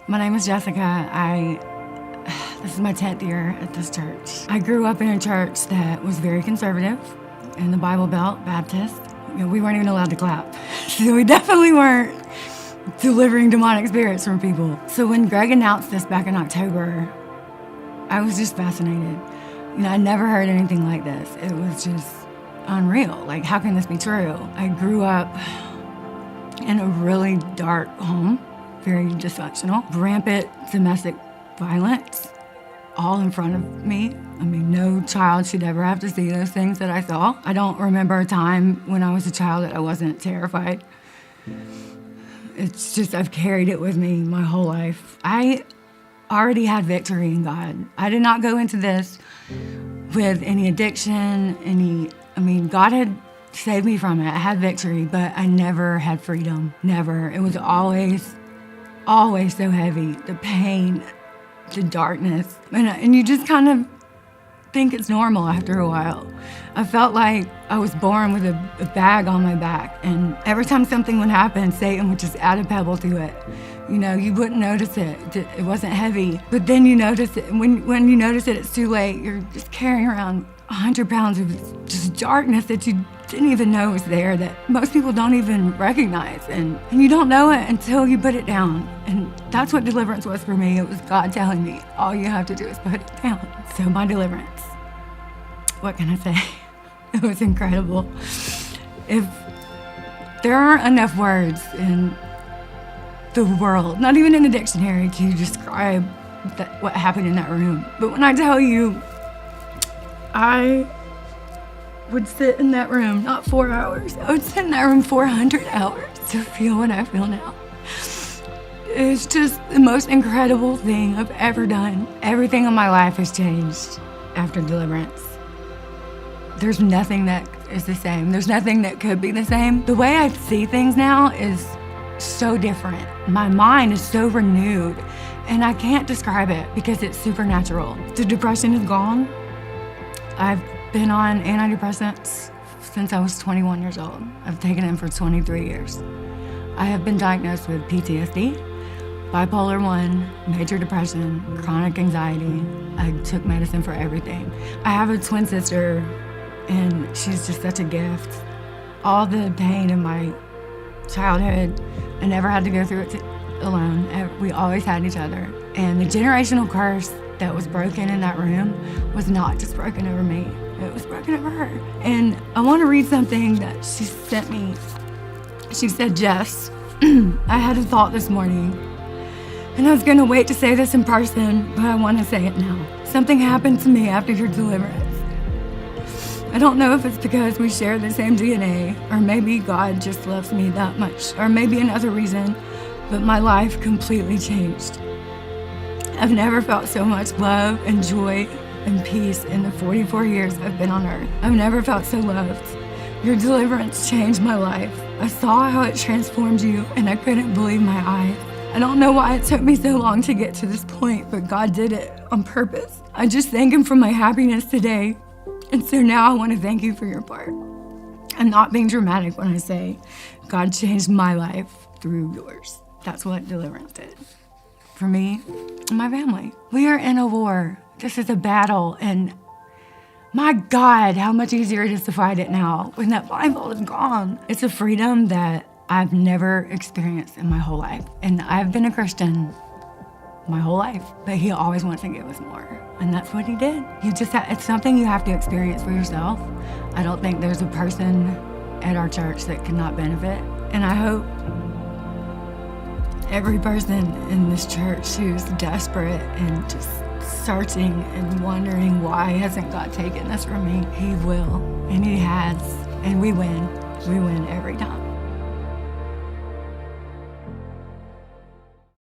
My name is Jessica. This is my 10th year at this church. I grew up in a church that was very conservative in the Bible Belt, Baptist. We weren't even allowed to clap. So we definitely weren't delivering demonic spirits from people. So when Greg announced this back in October, I was just fascinated. I never heard anything like this. It was just unreal. Like, how can this be true? I grew up in a really dark home, very dysfunctional, rampant domestic violence, all in front of me. No child should ever have to see those things that I saw. I don't remember a time when I was a child that I wasn't terrified. It's just, I've carried it with me my whole life. I already had victory in God. I did not go into this with any addiction, God had saved me from it. I had victory, but I never had freedom. Never. It was always so heavy. The pain, the darkness. And you just kind of think it's normal after a while. I felt like I was born with a bag on my back, and every time something would happen, Satan would just add a pebble to it. You wouldn't notice it. It wasn't heavy. But then you notice it. When you notice it, it's too late. You're just carrying around 100 pounds of just darkness that you didn't even know was there, that most people don't even recognize. And you don't know it until you put it down. And that's what deliverance was for me. It was God telling me, all you have to do is put it down. So my deliverance, what can I say? It was incredible. If there aren't enough words in the world, not even in the dictionary, to describe what happened in that room. But when I tell you, I would sit in that room, not 4 hours, I would sit in that room 400 hours to feel what I feel now. It's just the most incredible thing I've ever done. Everything in my life has changed after deliverance. There's nothing that is the same. There's nothing that could be the same. The way I see things now is so different. My mind is so renewed, and I can't describe it because it's supernatural. The depression is gone. I've been on antidepressants since I was 21 years old. I've taken them for 23 years. I have been diagnosed with PTSD, bipolar 1, major depression, chronic anxiety. I took medicine for everything. I have a twin sister, and she's just such a gift. All the pain in my childhood, I never had to go through it alone. We always had each other. And the generational curse that was broken in that room was not just broken over me, it was broken over her. And I want to read something that she sent me. She said, Jess, I had a thought this morning, and I was going to wait to say this in person, but I want to say it now. Something happened to me after your deliverance. I don't know if it's because we share the same DNA, or maybe God just loves me that much, or maybe another reason, but my life completely changed. I've never felt so much love and joy and peace in the 44 years I've been on earth. I've never felt so loved. Your deliverance changed my life. I saw how it transformed you, and I couldn't believe my eyes. I don't know why it took me so long to get to this point, but God did it on purpose. I just thank Him for my happiness today. And so now I want to thank you for your part. I'm not being dramatic when I say God changed my life through yours. That's what deliverance did for me and my family. We are in a war. This is a battle, and my God, how much easier it is to fight it now when that blindfold is gone. It's a freedom that I've never experienced in my whole life. And I've been a Christian my whole life, but He always wants to give us more. And that's what He did. It's something you have to experience for yourself. I don't think there's a person at our church that cannot benefit. And I hope every person in this church who's desperate and just searching and wondering why hasn't God taken this from me, He will, and He has, and we win. We win every time.